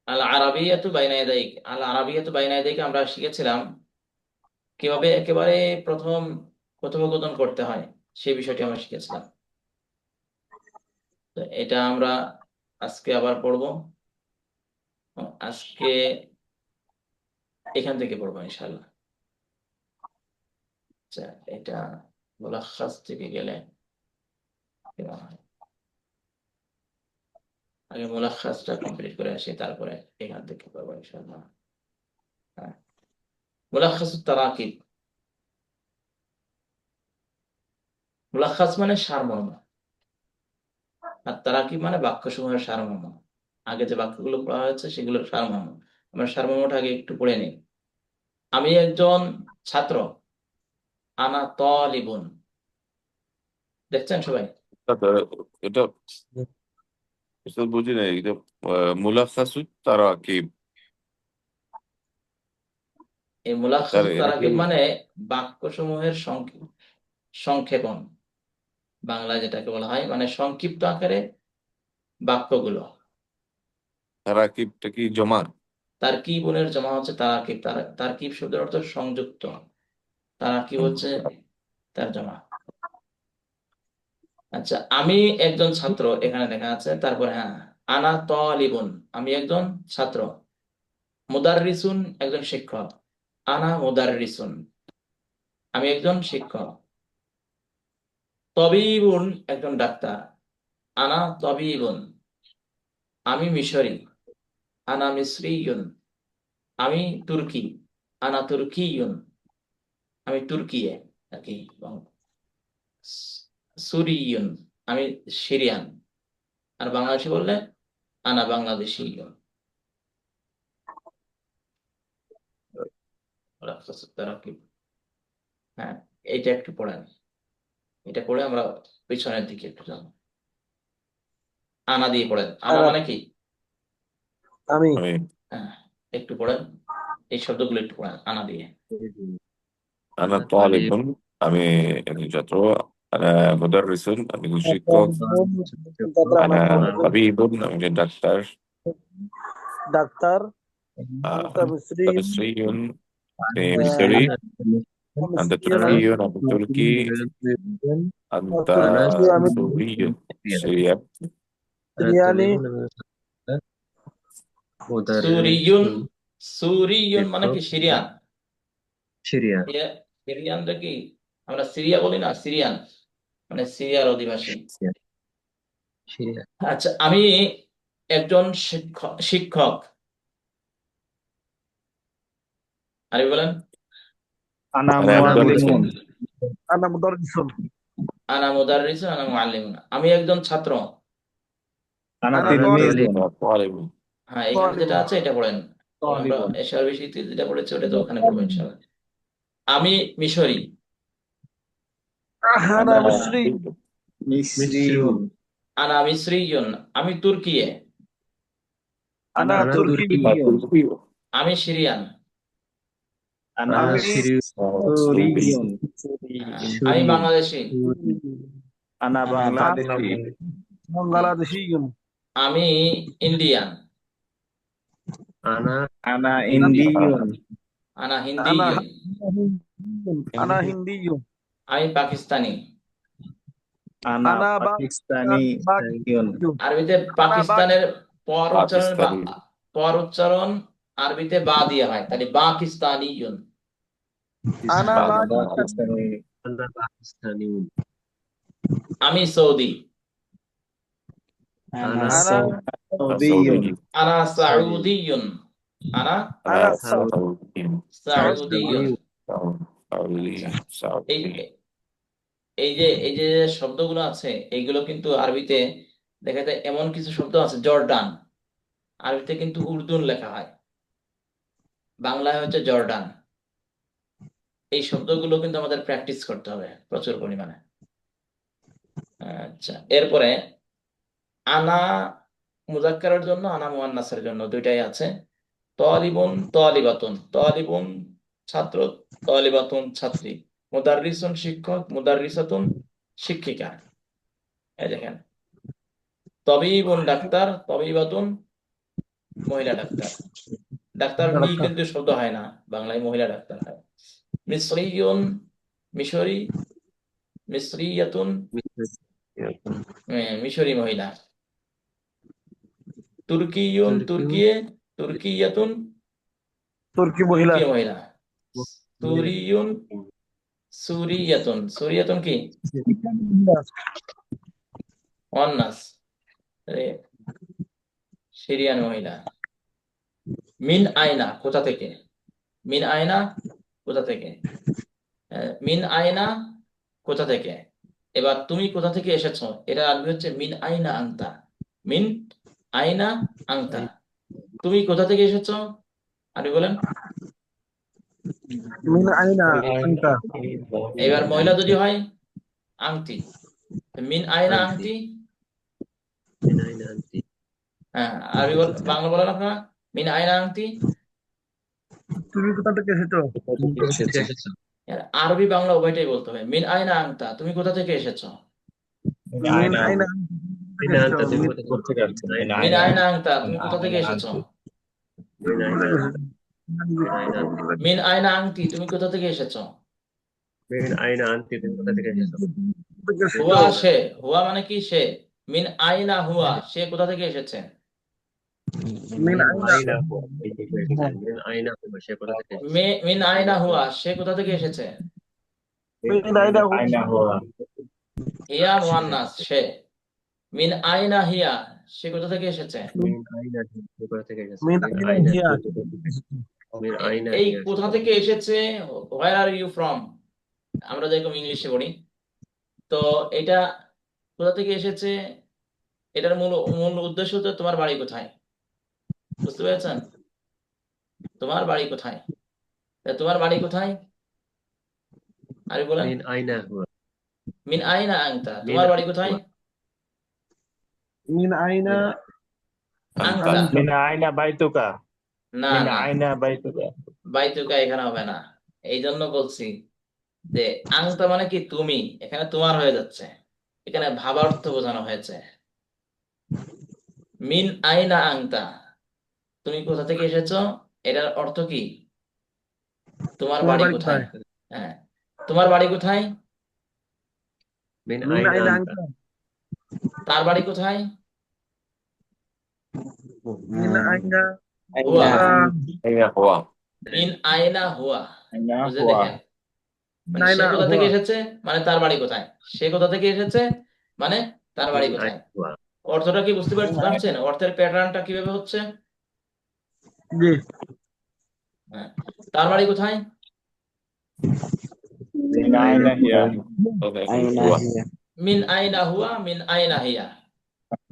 আল আরাবিয়াতু বাইনা ইয়াদাইক, আল আরাবিয়াতু বাইনা ইয়াদাইক আমরা শিখেছিলাম কিভাবে একেবারে প্রথম কথোপকথন করতে হয়, সেই বিষয়টি আমরা শিখেছিলাম। তো এটা আমরা আজকে আবার পড়বো। আজকে এখান থেকে পড়বো ইনশাআল্লাহ। আচ্ছা, এটা মুলাখাস থেকে গেলে কেমন হয়? আগে মুলাখাসটা কমপ্লিট করে আসি, তারপরে এখান থেকে পড়বো ইনশাআল্লাহ। হ্যাঁ, মুলাখাসুত তারাকিব। মুলাখাস মানে সারমর্ম, আর তারাকিব মানে বাক্যসমূহের সারমর্ম। আগে যে বাক্যগুলো পড়া হয়েছে সেগুলোর সারমর্ম, আমরা সারমর্মটা আগে একটু পড়ে নিই। আমি একজন ছাত্র, আনা তালিবুন। দেখছেন সবাই? আচ্ছা, এটা উস্তাদ বুঝি নাই, এটা মুলাখাসুত তারাকিব, এই তার মুলাখাসুত এটা কি তারাকিব মানে বাক্যসমূহের সংক্ষেপণ, বাংলায় যেটাকে বলা হয় মানে সংক্ষিপ্ত আকারে বাক্যগুলো। তারাকিবটা কি জমা? তারকিবুনের জমা হচ্ছে তারাকিব। তারকিব শব্দের অর্থ সংযুক্ত, তারাকিব হচ্ছে তার জমা। আচ্ছা, আমি একজন ছাত্র এখানে লেখা আছে, তারপরে হ্যাঁ, আনা তালিবুন, আমি একজন ছাত্র। মুদাররিসুন একজন শিক্ষক, আনা মুদাররিসুন, আমি একজন শিক্ষক। তবিবুন একজন ডাক্তার, আনা তবিবুন, আমি মিশরি, আনা মিসরিয়ুন, আমি তুর্কি, আনা তুর্কিয়ুন, আমি তুর্কিয়ে আর কি। এবং সুরিয়ুন, আমি সিরিয়ান। আর বাংলাদেশি বললে আনা বাংলাদেশি। হ্যাঁ, এইটা একটু পড়েন, এটা পড়ে আমরা পিছনের দিকে একটু যাবো। আনা দিয়ে পড়েন, আনা আনা মানে কি? আমি আমি হ্যাঁ, একটু পড়েন, এই শব্দগুলো একটু পড়েন আনা দিয়ে। আনা তালিবুন, আমি একজন ছাত্র। আনা মুদাররিসুন, আমি একজন শিক্ষক। তারপরে আনা আমার তাবিবুন, আমি একজন ডাক্তার। ডাক্তার আহ, আন্তা মিস্ত্রি মিসরিয়ুন, আমি মিসরি। আন্তা মিস্ত্রিয়ান তুর্কিয়ুন, আমি তুর্কি। আন্তা তুর্কি আমি সুরিয়ুন, সিরিয়ান। সিরিয়ানি সুরিয়ুন, সুরিয়ুন মানে কি? সিরিয়ান। সিরিয়া সিরিয়ানটা কি আমরা সিরিয়া বলি না, সিরিয়ান মানে সিরিয়ার অধিবাসী। সিরিয়া আচ্ছা, আমি একজন শিক্ষক, শিক্ষক। আরে বলেন। আনা আনা মুদাররিসুন, মুআল্লিমুন। আনা মুদাররিসুন আনা মুদাররিসুন, আনা মুআল্লিমুন, আমি একজন ছাত্র। আনা আনা তালিবুন তিলমিযুন। আনা তালিবুন। হ্যাঁ, এখানে যেটা তালিবুন আছে এটা পড়েন। আমরা তালিবুন। এশার বেশিতে যেটা পড়েছি ওটা তো ওখানে পড়বো ইনশাআল্লাহ। আমি মিশরি, আনা আনা মিস্রি মিসরিয়ুন। আনা মিসরিয়ুন, আমি তুর্কিয়ে, আনা আনা তুর্কি তুর্কিয়ুন। তুর্কিয়ুন। আমি সিরিয়ান। আনা আমি সুরিয়ুন। হ্যাঁ, আমি বাংলাদেশি। আনা বাংলাদেশি। হুম, বাংলাদেশিয়ুন আমি ইন্ডিয়ান। আনা আনা হিন্দি ইন্দিয়ুন। আনা আনা হিন্দিয়ুন, আনা হিন্দিয়ুন আমি পাকিস্তানি। আনা আনা পাকিস্তানিয়ুন। বাগিয়ুন আরবিতে আনা বাগ পাকিস্তানের পাকিস্তানি। পর উচ্চারণ আরবিতে বা দিয়ে হয়, তাহলে পাকিস্তানিয়ুন। আনা বাগিস্তান পাকিস্তানি। আনা পাকিস্তানি আমি সৌদি, আনা আনা সৌদিয়ুন। আনা সৌদি সাউদিয়ুন, আনা আনা আনা সাউদিয়ুন। সাউদিয়ুন। সাউদি। আচ্ছা, এই সাউদি। এই যে শব্দগুলো আছে, এইগুলো কিন্তু আরবিতে দেখা যায় এমন কিছু শব্দ আছে, জর্ডান আরবিতে কিন্তু উর্দুন লেখা হয়, বাংলায় হচ্ছে জর্ডান। এই শব্দগুলো কিন্তু আমাদের প্র্যাকটিস করতে হবে প্রচুর পরিমাণে। আচ্ছা, এরপরে আনা মুজাক্কারের জন্য, আনা মুয়ান্নাসের জন্য দুইটাই আছে। তালিবুন তালিবাতুন, তালিবুন ছাত্র, তালিবাতুন ছাত্রী। মুদাররিসুন শিক্ষক, মুদাররিসাতুন শিক্ষিকা। এই দেখেন, তবিবুন ডাক্তার, তবিবাতুন মহিলা ডাক্তার। ডাক্তার মি কিন্তু শব্দ হয় না, বাংলায় মহিলা ডাক্তার হয়। মিসরিয়ুন, মিশরি, মিসরিয়াতুন, মিশরি মহিলা। তুর্কিয়ুন, তুর্কিয়ে, তুর্কিয়াতুন, তুর্কি মহিলা। তুর্কি মহিলা। সুরিয়ুন, সুরিয়াতুন, সুরিয়াতুন কি ওয়ান্নাস, সিরিয়ান মহিলা। মিন আয়না, কোথা থেকে? মিন আয়না, কোথা থেকে? মিন আয়না, কোথা থেকে? এবার তুমি কোথা থেকে এসেছো, এটা আরবি হচ্ছে মিন আয়না আনতা। মিন আয়না আনতা, তুমি কোথা থেকে এসেছো আরবি বলেন। মিন আইনা আনতা। এবার মহিলা যদি হয় আংটি, মিন আয়না আংটি। মিন আইনা আনতি। হ্যাঁ, আরবি বাংলা বলেন আপনারা, মিন আয়না আংটি। তুমি কোথা থেকে এসেছো? কোথা থেকে এসেছো? আরবি বাংলা উভয়টাই বলতে হবে। মিন আয়না আংতা, তুমি কোথা থেকে এসেছো। মিন আইনা মিন আনতা, তুমি কোথা থেকে এসেছো? মিন আয়না আংতা, তুমি কোথা থেকে এসেছো। মিন আইনা আনতি। মিন আয়না আংটি, তুমি কোথা থেকে এসেছো। মিন আইনা আনতি, তুমি কোথা থেকে এসেছো? হুয়া সে, হুয়া মানে কি সে। মিন আয়না হুয়া, সে কোথা থেকে এসেছে। মিন মিন আইনা আইনা হুয়া, মিন আইনা হুয়া, সে কোথা থেকে এসেছে? মিন আয়না হুয়া, সে কোথা থেকে এসেছে। মিন আইনা হিয়া মুয়ান্নাস, সে। মিন আয়না হিয়া, সে কোথা থেকে এসেছে। মিন আইনা হিয়া, সে কোথা থেকে এসেছে? মিন মিন আইনা আইনা হিয়া। মিন আইনা এই হিয়া, কোথা থেকে এসেছে, হোয়ার আর ইউ ফ্রম, আমরা যেরকম ইংলিশে পড়ি, তো এটা কোথা থেকে এসেছে, এটার মূল মূল উদ্দেশ্য তো তোমার বাড়ি কোথায়, বুঝতে পেরেছেন। তোমার বাড়ি কোথায়, তা তোমার বাড়ি কোথায় আরে বলেন। মিন আইনা হুয়া, মিন আইনা আংতা, মিন তোমার বাড়ি কোথায়। মিন আইনা আংতা, Min aina baituka? না Min না, aina baituka? বাইতুকা এখানে হবে না। এই জন্য বলছি যে আংতা মানে কি তুমি, এখানে তোমার হয়ে যাচ্ছে, এখানে ভাবার্থ বোঝানো হয়েছে। মিন আইনা আংতা, তুমি কোথা থেকে এসেছো, এটার অর্থ কি তোমার তোমার বাড়ি বাড়ি কোথায়। কোথায়? হ্যাঁ, তোমার বাড়ি কোথায়, মিন মিন আইনা আইনা আনতা, আনতা। তার বাড়ি কোথায়। মিন আইনা হুয়া, আইনা হুয়া। মিন আয়না হুয়া, Aina বুঝে huwa. দেখেন, মিন মানে সে আইনা কোথা থেকে হুয়া। এসেছে মানে তার বাড়ি কোথায়, সে কোথা থেকে এসেছে মানে তার বাড়ি মিন কোথায়। আইনা হুয়া, অর্থটা কি বুঝতে পারছেন, অর্থের প্যাটার্নটা কিভাবে হচ্ছে। জি। হ্যাঁ, তার বাড়ি কোথায়। Min aina hiya? হুয়া। মিন আইনা হুয়া, মিন আইনা হিয়া,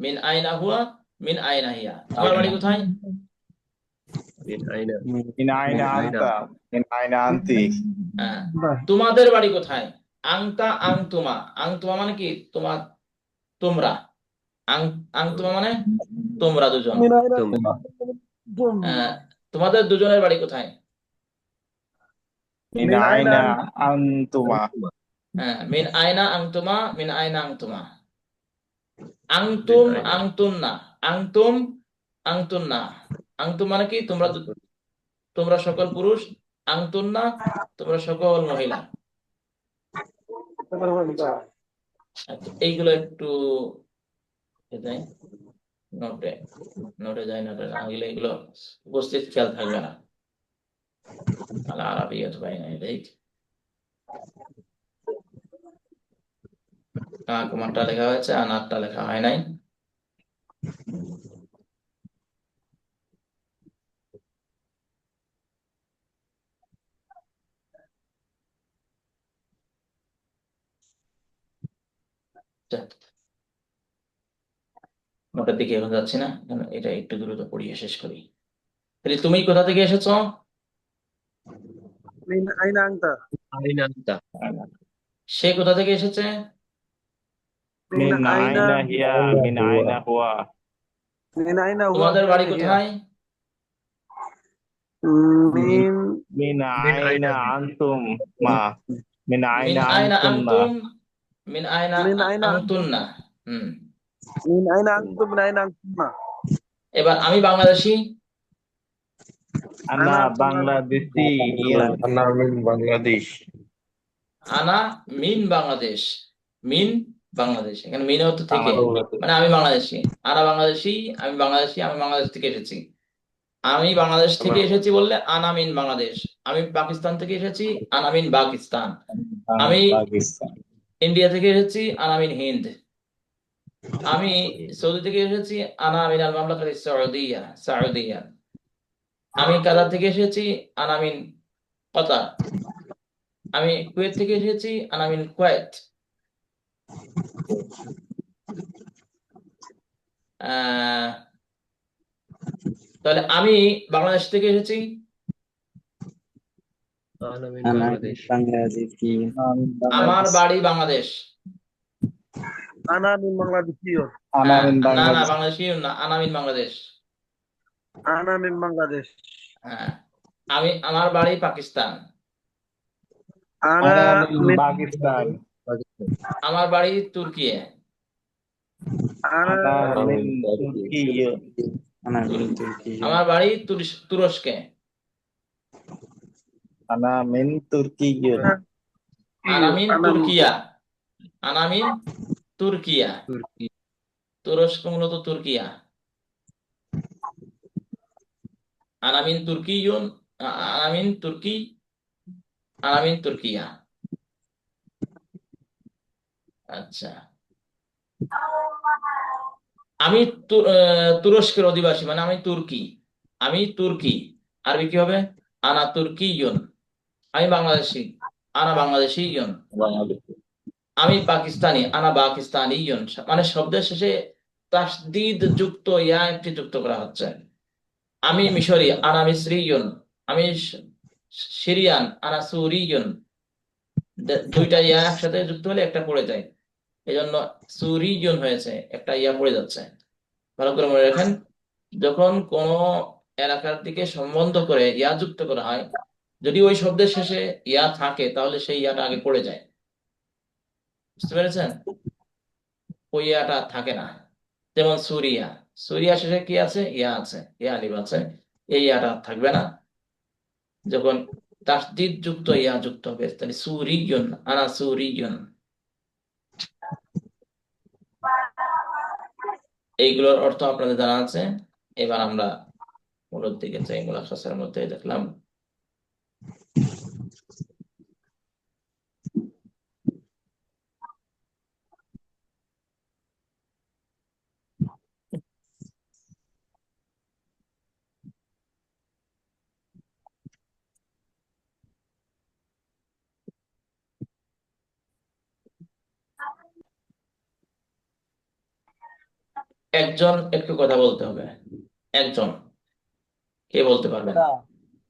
মিন আইনা হুয়া, মিন আইনা হিয়া, তোমার বাড়ি কোথায়। মিন আইনা Min aina anta? Min aina anti? হ্যাঁ, তোমাদের বাড়ি কোথায়। আংতা আংতুমা, আংতুমা মানে কি তোমার, তোমরা। আং আংতুমা মানে তোমরা দুজন। মিন আইনা তুমা, তোমাদের দুজনের বাড়ি কোথায়। Min মিন আইনা aina antuma? তুমা, হ্যাঁ, মিন আয়না আংতুমা, মিন আয়না আংতুমা। মিন আংতুম আইনা আংতুন্না, আংতুম আংতুন্না, আংতুম মানে কি তোমরা তোমরা সকল পুরুষ, আংতুন্না তোমরা সকল মহিলা। আচ্ছা, এইগুলো একটু যাই নোটে, নোটে যাই, নোটে না গেলে এগুলো উপস্থিত খেয়াল থাকবে না। আলা আরাবিয়াত বাইনা ইয়াদাইক, কুমারটা লেখা হয়েছে, আনারটা লেখা হয় নাই। নোটের দিকে এখন যাচ্ছি না, এটা একটু দ্রুত পড়িয়ে শেষ করি। তাহলে তুমি কোথা থেকে এসেছো। মিন আইনা আনতা। আইনা আনতা, সে কোথা থেকে এসেছে। মিন Min আইনা aina hiya? Min aina huwa? মিন আইনা হুয়া। তোমাদের মিন বাড়ি আইনা হিয়া। কোথায়। মিন মিন Min আইনা aina antum? Ma? Min মিন aina আয়না antunna? আংতুম, মিন আয়না মিন আইনা আংতুন্না। হুম, মিন আইনা আনতুম মিন আইনা আনতুমা। এবার আমি বাংলাদেশি, Ana Ana Bangladeshiyun. أنا من بنغلاديش আনা মিন বাংলাদেশ, মিন বাংলাদেশ, এখানে মিন অর্থ থেকে, Bangladesh. মানে আমি বাংলাদেশি, আনা বাংলাদেশি, আমি বাংলাদেশি, আমি বাংলাদেশ থেকে এসেছি। আমি বাংলাদেশ থেকে এসেছি বললে আনা মিন বাংলাদেশ, আমি পাকিস্তান থেকে এসেছি, আনা মিন পাকিস্তান, আমি Pakistan. ইন্ডিয়া থেকে এসেছি, আনা মিন হিন্দ, আমি সৌদি থেকে এসেছি, আনা মিন আল মামলাকাত সৌদিয়া সৌদিয়া, আমি কাতার থেকে এসেছি, আনা মিন কতার, আমি কুয়েত থেকে এসেছি, আনা মিন কুয়েত। আহ তাহলে আমি বাংলাদেশ থেকে এসেছি, أنا من أنا بangladeش. بنغلاديشي আমার বাড়ি Bangladesh. Ana min Bangladeshiyun. Ana min না না, Bangladesh. বাংলাদেশি না, আনা মিন বাংলাদেশ। Ana min Bangladesh. হ্যাঁ, আমার বাড়ি Pakistan, Ana Ana min min Pakistan. Pakistan. আমার বাড়ি Turkiye, Ana Ana min Turkiyun. أنا من تركيا আমার বাড়ি তুরস্কে, Ana min Turkiyun. আনামিন Ana min Türkiye, আনামিন Türkiye, Turki. তুরস্ক মূলত তুর্কিয়া, আনামিন তুর্কিয়ুন, আনামিন তুর্কি, আনামিন তুর্কিয়া। আচ্ছা, আমি তুরস্কের অধিবাসী, মানে আমি তুর্কি, আমি তুর্কি, আরবি কি হবে? আনা তুর্কিয়ুন। আমি বাংলাদেশি, আনা বাংলাদেশিয়ুন। বাংলাদেশ আমি পাকিস্তানি, আনা পাকিস্তানিয়ুন, মানে শব্দের শেষে তাসদিদ যুক্ত ইয়া একটি যুক্ত করা হচ্ছে। আমি মিশরি, আনা মিসরিয়ুন। আমি সিরিয়ান, আনা সুরিয়ুন। দুইটা ইয়া একসাথে যুক্ত হলে একটা পড়ে যায়, এই জন্য সুরিয়ুন হয়েছে, একটা ইয়া পড়ে যাচ্ছে। ভালো করে মনে রাখেন, যখন কোন এলাকার দিকে সম্বন্ধ করে ইয়া যুক্ত করা হয়, যদি ওই শব্দের শেষে ইয়া থাকে তাহলে সেই ইয়াটা আগে পড়ে যায়। বুঝতে পেরেছেন? ওই ইয়াটা থাকে না। যেমন সুরিয়া, সুরিয়া শেষে কি আছে? ইয়া আছে, ইয়া আলিফ আছে, এই ইয়াটা থাকবে না। যখন তাসদিদ যুক্ত ইয়া যুক্ত হবে, তাহলে সুরিয়ুন, আনা সুরিয়ুন। এইগুলোর অর্থ আপনাদের জানা আছে। এবার আমরা মূলের দিকে যাই। মুলাখাসের মধ্যে দেখলাম একজন একটু কথা বলতে হবে। একজন কে বলতে পারবেন?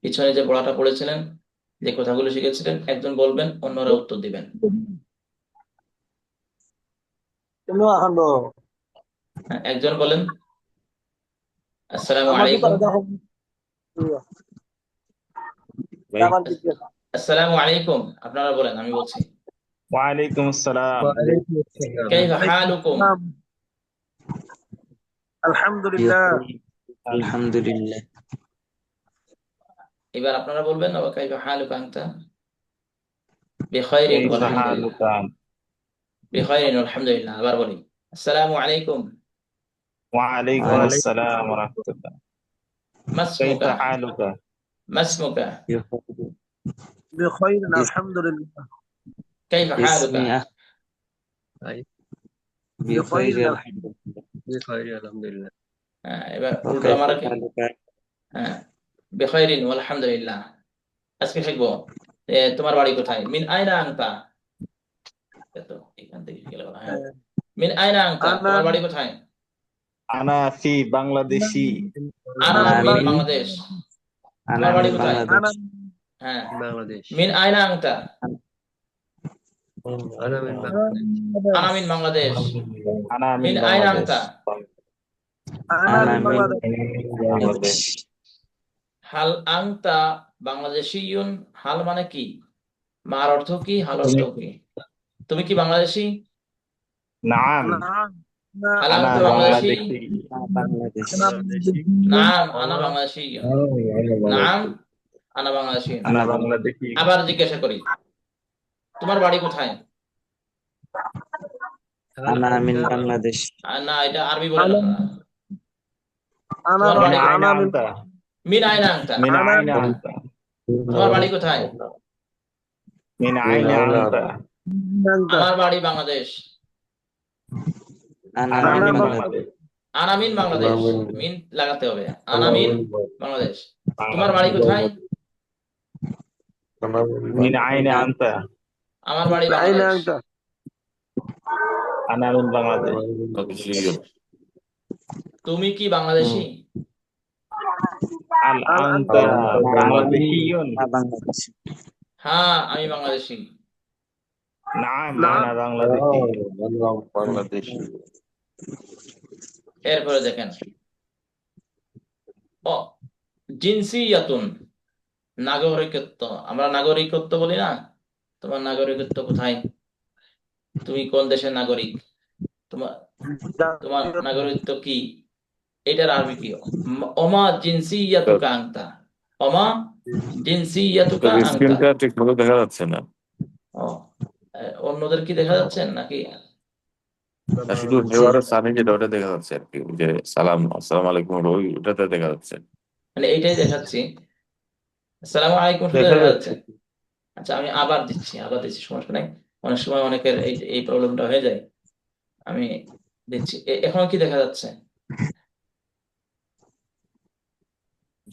পিছনে যে পড়াটা পড়েছিলেন, যে কথাগুলো শিখেছিলেন, একজন বলবেন, অন্যরা উত্তর দিবেন। হ্যাঁ, একজন বলেন। আসসালামু আলাইকুম। আসসালামু আলাইকুম, আপনারা বলেন, আমি বলছি। Wa alaikum assalam. وعليكم السلام. কাইফা হালুকুম? Alhamdulillah. الحمد لله এবার আপনারা বলবেন, ওয়া কাইফা হালুকা আনতা? বিখাইরিন Kayfa আলহামদুলিল্লাহ। haluka? বিখাইরিন আলহামদুলিল্লাহ। আবার বলি, আসসালামু আলাইকুম। Wa alaikum وعليكم assalam wa rahmatullah. মাসমুকা, Kayfa haluka? মাসমুকা, بخير alhamdulillah. কাইফা হালুকা? اسمي هاي بخير بخير الحمد لله بخير الحمد لله. হ্যাঁ, এবার উল্টো وكيف আমার حالك হ্যাঁ, বিখাইরিন আলহামদুলিল্লাহ। আজকে শিখবো তোমার বাড়ি কোথায়। মিন আইনা আনতা? তো এখান থেকে গেল। হ্যাঁ, মিন আইনা আনতা, أنا তোমার বাড়ি কোথায়? Ana fi Bangladeshi. আনা أنا মিন من বাংলাদেশ, أنا তোমার বাড়ি من কোথায়? أنا بنغلاديش হ্যাঁ, بنغلاديش. মিন আইনা আনতা? أنا من بنغلاديش. আনা মিন বাংলাদেশ। Ana মিন min আইনা আনতা? Bangladesh. أنا أنا من من بنغلاديش. بنغلاديش হাল আনতা বাংলাদেশিয়ুন? হাল মানে কি? মার অর্থ কি? হাল অর্থ কি? তুমি কি বাংলাদেশি? Naam. نعم هل أنا أنت بنغلاديشي؟ بنغلاديشي. বাংলাদেশ বাংলাদেশি نعم أنا অমা بنغلاديشي نعم أنا بنغلاديشي أنا আনা بنغلاديشي. আবার জিজ্ঞাসা করি তোমার বাড়ি কোথায়? هل আনা মিন أنت বাংলাদেশ না এটা আরবি বলেন أنا আপনারা أنا তোমার من বাড়ি أين أنا من أنت؟ মিন আইনা আনতা من أنا أين أنت؟ তোমার বাড়ি কোথায়? من أين أنت؟ من أنت আমার বাড়ি বাংলাদেশ আনা أنا মিন أنا من বাংলাদেশ بنغلاديش. আনা মিন বাংলাদেশ মিন লাগাতে হবে আনা মিন বাংলাদেশ তোমার বাড়ি بنغلاديش. কোথায়? من أين أنت؟ আমার বাড়ি من أين বাংলাদেশ أنت أنا من بنغلاديش. বাংলাদেশিয়ন তুমি কি বাংলাদেশি? هل هل أنت أنت بنغلاديشي؟ বাংলাদেশ হ্যাঁ আমি বাংলাদেশি نعم نعم أنا بنغلاديشي. বাংলাদেশি এরপরে দেখেন ও জিনসিয়াতুন নাগরিকত্ব আমরা নাগরিকত্ব বলি না তোমার নাগরিকত্ব কোথায়? তুমি কোন দেশের নাগরিক? তোমার তোমার নাগরিকত্ব কি? এটার আরবি কি? ওমা জিনসিয়াতুকা আনতা ওমা জিনসিয়াতুকা আনতা স্ক্রিনটা ঠিক মতো দেখা যাচ্ছে না ও অন্যদের কি দেখা যাচ্ছে নাকি? আর শুধু হেওয়ারের সামনে যেটা ওটা দেখা যাচ্ছে আর কি ওই যে সালাম আসসালামু আলাইকুম ওই ওটাতে দেখা যাচ্ছে মানে এইটাই দেখাচ্ছি আসসালামু আলাইকুম শুধু দেখা দেখা যাচ্ছে। যাচ্ছে আচ্ছা আমি আবার দিচ্ছি সমস্যা নাই অনেক সময় অনেকের এই প্রবলেমটা হয়ে যায় আমি দিচ্ছি এখন কি দেখা যাচ্ছে?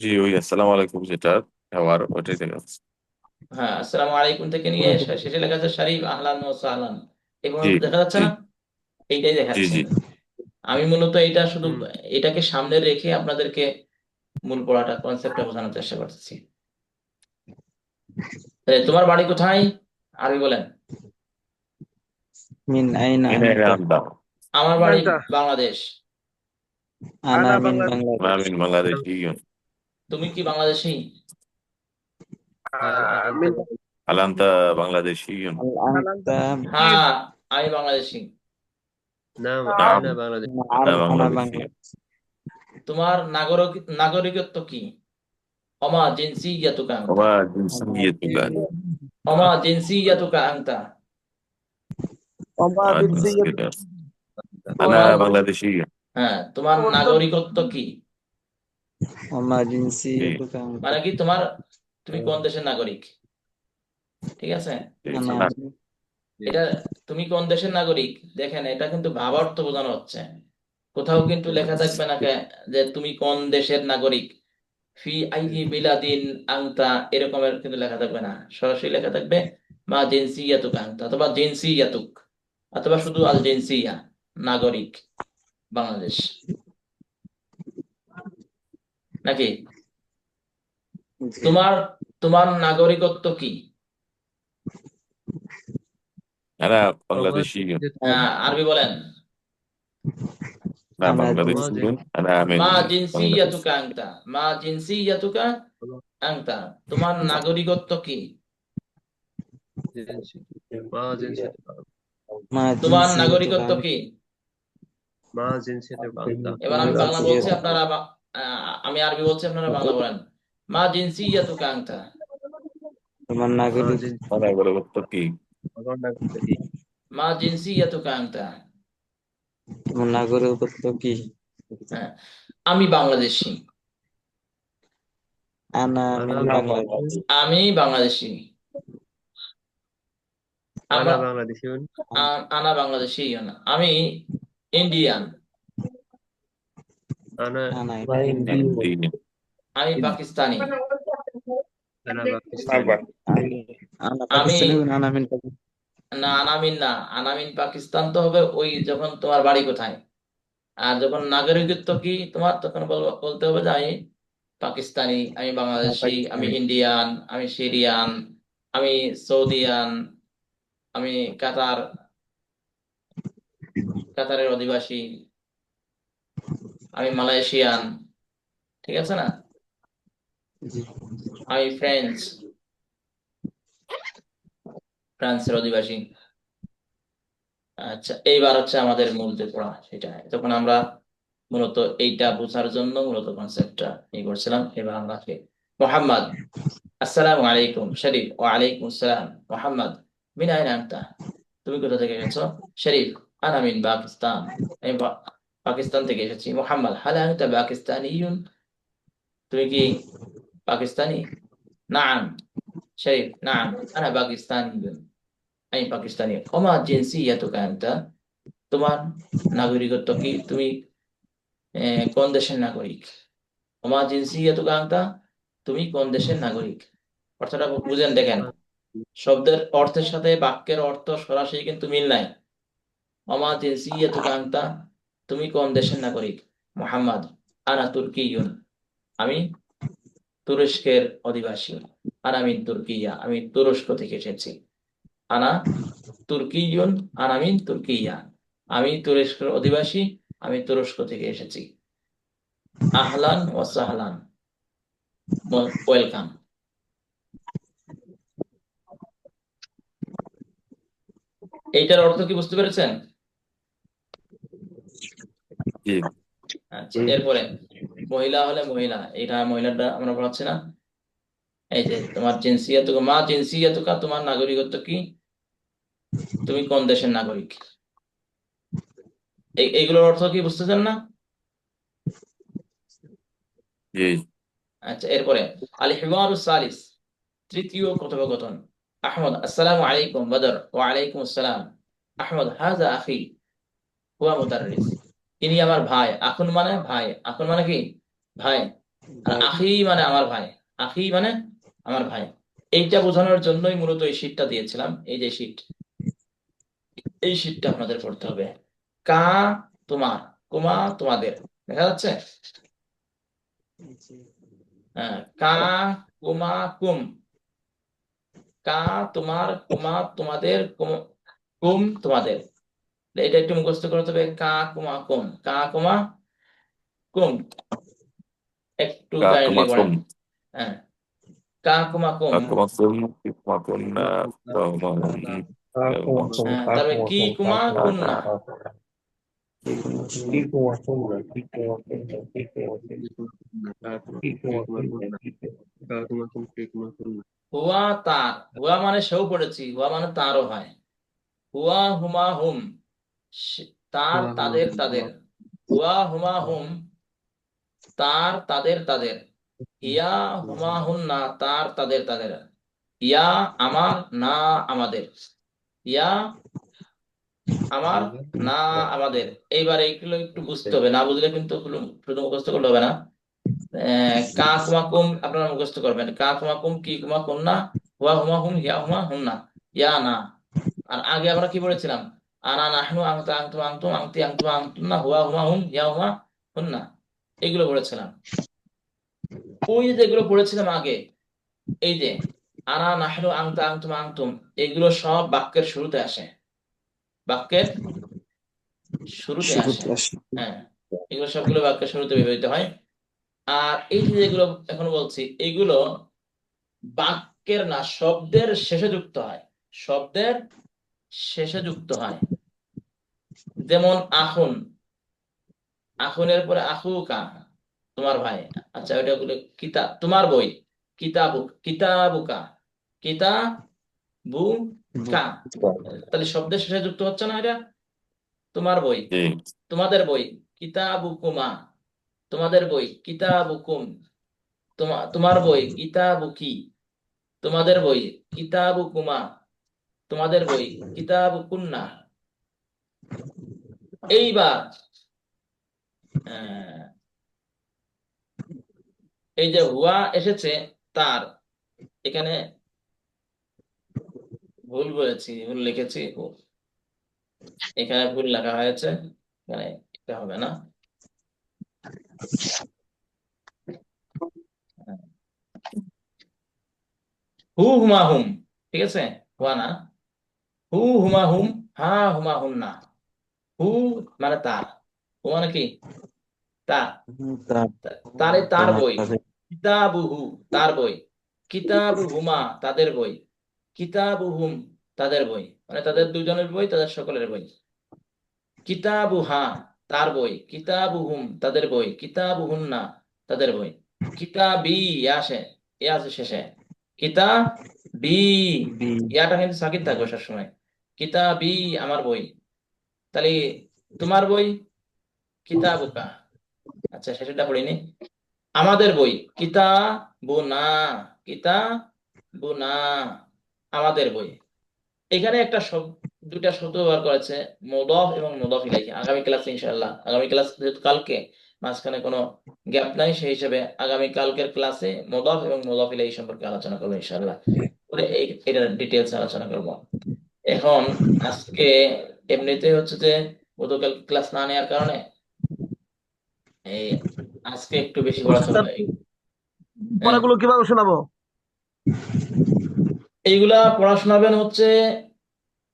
জি ওই আসসালামু আলাইকুম যেটা হেওয়ার ওটাই দেখা যাচ্ছে হ্যাঁ আসসালামু আলাইকুম থেকে নিয়ে শেষে লেখা আছে শারিফ আহলান ওয়া সাহলান এই জি পর্যন্ত দেখা যাচ্ছে জি না? এইটাই জি দেখাচ্ছে জি আমি মূলত এটা শুধু এটাকে সামনে রেখে আপনাদেরকে মূল পড়াটা কনসেপ্টটা বোঝানোর চেষ্টা করতেছি তাহলে তোমার বাড়ি কোথায়? আরবি বলেন মিন আইনা এনে আনতা আনতাম আমার বাড়ি أنت বাংলাদেশ আনা أنا মিন بنغلاديش বাংলাদেশ আমিন বাংলাদেশিয়ন তুমি কি বাংলাদেশি? هل أنت من আলান্তা বাংলাদেশিয়ন আল هل أنت আনতা হ্যাঁ আমি বাংলাদেশি نعم নাম أنا بنغلاديش আনা বাংলাদেশিয়ন বাংলাদেশ তোমার নাগরিকত্ব কি? অমা জিনসিয়াতুকা আনতা ওমা জিনসিয়াতুকা অমা জিনসিয়াতুকা আনতা وما جنسيتك জিনসিয়াতুকা আনা তোমার বাংলাদেশিয়ন হ্যাঁ তোমার নাগরিকত্ব কি? ওমা জি জিনসিয়াতুকা মানে কি তুমি কোন দেশের নাগরিক? ঠিক আছে জি আনা না এটা তুমি কোন দেশের নাগরিক দেখেন এটা কিন্তু ভাবার্থ বোঝানো হচ্ছে কোথাও কিন্তু লেখা থাকবে না যে তুমি কোন দেশের নাগরিক ফি আইয়ি বিলাদিন আনতা এরকমের কিন্তু লেখা থাকবে না সরাসরি লেখা থাকবে মা জিনসিয়াতুক আনতা অথবা জিনসিয়াতুক অথবা শুধু আল জিনসিয়া নাগরিক বাংলাদেশ নাকি জি তোমার তোমার নাগরিকত্ব কি? আনা وما বাংলাদেশিয়ন جنسيتك আরবি বলেন না আনা وما বাংলাদেশিয়ন আনা আমিন মা বাংলাদেশ জিনসিয়াতুকা আনতা মা জিনসিয়াতুকা আনতা তোমার নাগরিকত্ব কি? ما جنسيتك মা তোমার জিনসিয়াতুকা নাগরিকত্ব কি? ما جنسيتك أنت এবার আমি বাংলা বলছি জিনসিয়াতুকা আপনারা আমি আরবি বলছি আপনারা বাংলা বলেন মা জিনসিয়াতুকা আনতা তোমার ما নাগরিক নাগরিকত্ব কি جنسيتك মা জিনসিয়াতুকা আনতা তোমার নাগরিকত্ব কি হ্যাঁ আমি বাংলাদেশি আনা أنا মিন বাংলাদেশ আমি বাংলাদেশি أنا আমরা بنغلاديشي আনা বাংলাদেশি না আমি ইন্ডিয়ান أنا আনা ইন্ডিয়ান আমি পাকিস্তানি أنا باكستاني আনা আমি পাকিস্তানি আনা মিন না আনামিন না আনামিন পাকিস্তান তো হবে ওই যখন তোমার বাড়ি কোথায় আর যখন নাগরিকত্ব কি তোমার তখন বলতে হবে যে আমি পাকিস্তানি আমি বাংলাদেশি আমি ইন্ডিয়ান আমি সিরিয়ান আমি সৌদিয়ান আমি কাতারের অধিবাসী আমি মালয়েশিয়ান ঠিক আছে না জি আমি ফ্রান্সের অধিবাসী আচ্ছা, এইবার হচ্ছে আমাদের মূল যে পড়া সেটা। তখন আমরা মূলত এইটা বোঝার জন্য মূলত কনসেপ্টটা করছিলাম। এবার আমরা মোহাম্মদ, আসসালামু আলাইকুম। শরীফ, ওয়ালাইকুম আসসালাম। মোহাম্মদ, মিন আইনা আনতা, তুমি কোথা থেকে এসেছো? শরীফ, আনা মিন পাকিস্তান, আমি পাকিস্তান থেকে এসেছি। মোহাম্মদ, হাল আনতা পাকিস্তানিয়ুন, তুমি কি পাকিস্তানি? নাম। শরীফ, নাম, আনা পাকিস্তানিয়ুন, আমি পাকিস্তানি। ওমা জিনসিয়াতুকা আনতা, তোমার নাগরিকত্ব কি? তুমি কোন দেশের নাগরিক? ওমা জিনসিয়াতুকা আনতা, তুমি কোন দেশের নাগরিক? অর্থটা বুঝেন, দেখেন শব্দের অর্থের সাথে বাক্যের অর্থ সরাসরি কিন্তু মিল নাই। ওমা জিনসিয়াতুকা আনতা, তুমি কোন দেশের নাগরিক? মুহাম্মদ, আনা তুর্কিয়ুন, আমি তুরস্কের অধিবাসী। আনা মিন তুর্কিয়া, আমি তুরস্ক থেকে এসেছি। আনা তুর্কিয়ুন, আনা মিন তুর্কিয়া, আমি তুরস্কের অধিবাসী, আমি তুরস্ক থেকে এসেছি। আহলান ওয়া সাহলান, ওয়েলকাম। এইটার অর্থ কি বুঝতে পেরেছেন? জি। আচ্ছা, এরপরে মহিলা হলে মহিলা, এটা মহিলাটা আমরা পড়াচ্ছি না। এই যে তোমার জিনসিয়াতুকা, মা জিনসিয়াতুকা, তোমার নাগরিকত্ব কি? তুমি কোন দেশের নাগরিক? এইগুলোর অর্থ কি বুঝতেছেন না? জি। আচ্ছা, এরপরে আল হিওয়ারুস সালিস, তৃতীয় কথোপকথন। আহমদ, আসসালামু আলাইকুম। বদর, ওয়া আলাইকুম আসসালাম। আহমদ, হাযা আখি, হুয়া মুদাররিস, ইনি আমার ভাই। আখুন মানে ভাই, আখুন মানে কি? ভাই। আর আখি মানে আমার ভাই, আখি মানে আমার ভাই। এইটা বোঝানোর জন্যই মূলত এই শীটটা দিয়েছিলাম। এই যে শীট, এই শীটটা আপনাদের পড়তে হবে। কা তোমার, কুমা তোমাদের, দেখা যাচ্ছে? হ্যাঁ, কা কুমা কুম, কা তোমার, কুমা তোমাদের, কুম তোমাদের। এটা একটু মুখস্থ করতে হবে। কা কুমা কুম, কা কুমা কুম, একটু কাইন্ডলি পড়েন। কাকুমাকুম, হ্যাঁ, কা কুমা কুম। কাকুমাকুম, কিকুমাকুম, হ্যাঁ, তারপরে কি কুমা কুন্না। হুয়া তার, হুয়া মানে সেও পড়েছি, হুয়া মানে তারও হয়। হুয়া হুমা হুম, তার তাদের তাদের। হুয়া হুমা হুম, তার তাদের তাদের। ইয়া হুমা হুন না, তার তাদের তাদের। ইয়া আমার, না আমাদের। ইয়া আমার, না আমাদের। এইবার এইগুলো একটু বুঝতে হবে, না বুঝলে কিন্তু শুধু মুখস্থ করলে হবে না। কা কুমা কুম আপনারা মুখস্থ করবেন। কা কুমা কুম, কি কুমা কুম না, হুয়া হুমা হুম, হিয়া হুমা হুম না, ইয়া না। আর আগে আমরা কি বলেছিলাম? আনা নাহনু, আনতা আনতুম আনতুম, আনতি আনতুম আনতুম না, হুয়া হুমা হুম, হিয়া হুমা হুন না, এগুলো বলেছিলাম। ওই যে যেগুলো পড়েছিলাম আগে, এই যে আনা নাহনু, আনতা আনতুম আনতুম, এগুলো সব বাক্যের শুরুতে আসে, বাক্যের শুরুতে আসে। হ্যাঁ, এগুলো সবগুলো বাক্যের শুরুতে ব্যবহৃত হয়। আর এই যে যেগুলো এখন বলছি, এগুলো বাক্যের না, শব্দের শেষে যুক্ত হয়, শব্দের শেষে যুক্ত হয়। যেমন আখুন, আখুনের পরে আখুকা, তোমার ভাই। আচ্ছা, ওইটা বলে কিতাব, তোমার বই। কিতাবু, কিতাবুকা, কিতাবুকা, তাহলে শব্দের শেষে যুক্ত হচ্ছে না এটা? তোমার বই, জি। তোমাদের বই। কিতাবুকুমা, তোমাদের বই। কিতাবুকুম, তোমার বই। কিতাবুকি, তোমাদের বই। কিতাবুকুমা, তোমাদের বই। কিতাবুকুন্না। এইবার আহ, এই যে হুয়া এসেছে তার, এখানে ভুল বলেছি, ভুল লিখেছি। এখানে ভুল লেখা হয়েছে, এখানে এটা হবে না। হু হুমা হুম, ঠিক আছে, হুয়া না। হু হুমা হুম, হা হুমা হুম না। হু মানে তার, হু মানে কি? তার, তারে তার বই। কিতাবুহু, তার বই। কিতাবুহুমা, তাদের বই। কিতাবুহুম, তাদের বই, মানে তাদের দুজনের বই, তাদের সকলের বই। কিতাবুহা তার বই, কিতাবুহুম তাদের বই, কিতাবুহুন্না তাদের বই, কিতাবি আসে, এ আছে শেষে, কিতাবি, বি ইয়াটা কিন্তু সাকিত থাকবে সবসময়, কিতাবি আমার বই। তাহলে তোমার বই কিতাবুকা, আচ্ছা শেষেরটা পড়িনি, আমাদের বই কিতাবুনা, কিতাবুনা আমাদের বই। এখানে একটা শব্দ, দুইটা শব্দ ব্যবহার করেছে, মুদাফ এবং মুদাফ ইলাইহি। আগামী ক্লাসে ইনশাআল্লাহ, আগামী ক্লাস যেহেতু কালকে, মাঝখানে কোনো গ্যাপ নাই, সেই হিসেবে আগামী কালকের ক্লাসে মুদাফ এবং মুদাফ ইলাইহি সম্পর্কে আলোচনা করবো ইনশাআল্লাহ, পরে এটার ডিটেলস আলোচনা করব। এখন আজকে এমনিতে হচ্ছে যে গতকাল ক্লাস না নেওয়ার কারণে এই আজকে একটু বেশি পড়া উস্তাদ, চলবে। হ্যাঁ, পড়াগুলো কিভাবে শোনাবো? এইগুলা পড়াশোনাবেন হচ্ছে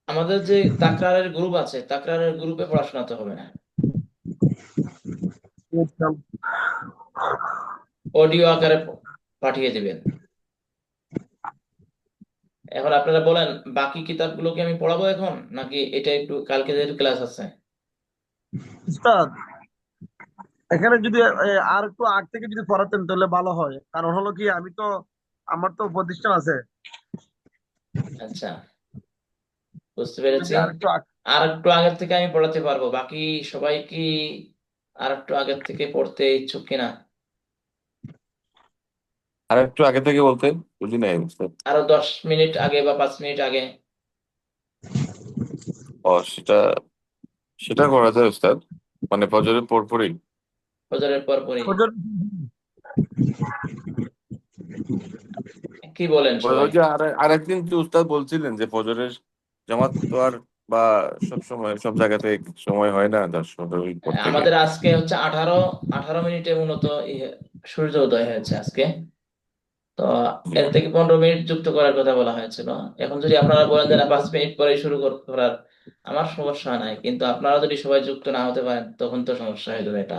আমাদের যে তাকরারের গ্রুপ আছে, তাকরারের গ্রুপে পড়াশোনাতে হবে না, অডিও আকারে পাঠিয়ে দিবেন। এখন আপনারা বলেন বাকি কিতাবগুলো কি আমি পড়াবো এখন, নাকি এটা একটু কালকে যেহেতু ক্লাস আছে। উস্তাদ, এখানে যদি আর একটু আগ থেকে যদি পড়াতেন তাহলে ভালো হয়। কারণ হলো কি, আমি তো, আমার তো প্রতিষ্ঠান আছে। আচ্ছা, বুঝতে যদি পেরেছি। আর একটু আর একটু আগের থেকে আমি পড়াতে পারবো, বাকি সবাই কি আর একটু আগের থেকে পড়তে ইচ্ছুক কিনা? আর একটু আগে থেকে বলতে বুঝি নাই উস্তাদ। আরো 10 মিনিট আগে বা 5 মিনিট আগে। ও, সেটা সেটা করা যায় উস্তাদ, মানে ফজরের পরপরই। ফজরের পর পরই, ফজর। কি বলেন সবাই? ওই যে আরেকদিন যে উস্তাদ বলছিলেন যে ফজরের জামাত তো আর বা সব সময় সব জায়গাতে সময় হয় না, 10 মিনিট পর থেকে। আমাদের আজকে হচ্ছে 18 মিনিটে মূলত সূর্য উদয় হয়েছে আজকে। তো জি। এর থেকে 15 মিনিট যুক্ত করার কথা বলা হয়েছিল। এখন যদি আপনারা বলেন যে না 5 মিনিট পরে শুরু করার, আমার সমস্যা নাই, কিন্তু আপনারা যদি সবাই যুক্ত না হতে পারেন তখন তো সমস্যা হয়ে যাবে এটা।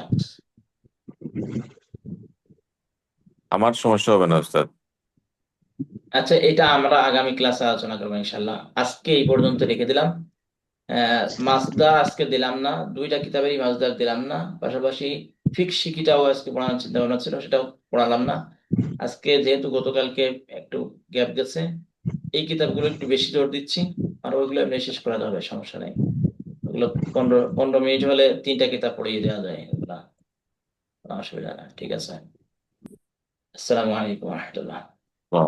আমার সমস্যা হবে না উস্তাদ। আচ্ছা, এটা আমরা আগামী ক্লাসে আলোচনা করবো ইনশাল্লাহ, আজকে এই পর্যন্ত রেখে দিলাম। মাজদা আজকে দিলাম না, দুইটা কিতাবেরই মাজদা দিলাম না, পাশাপাশি ফিকহ শিকিটাও আজকে পড়ানোর চিন্তা ভাবনা ছিল, সেটাও পড়ালাম না আজকে, যেহেতু গতকালকে একটু গ্যাপ গেছে। এই কিতাবগুলো একটু বেশি জোর দিচ্ছি, আর ওইগুলো এমনি শেষ করা যাবে, সমস্যা নেই। ওগুলো 15 15 মিনিট হলে 3টা কিতাব পড়িয়ে দেওয়া যায়, ওগুলা কোনো অসুবিধা না। ঠিক আছে, আসসালামু আলাইকুম রহমতুল্লাহ। ও।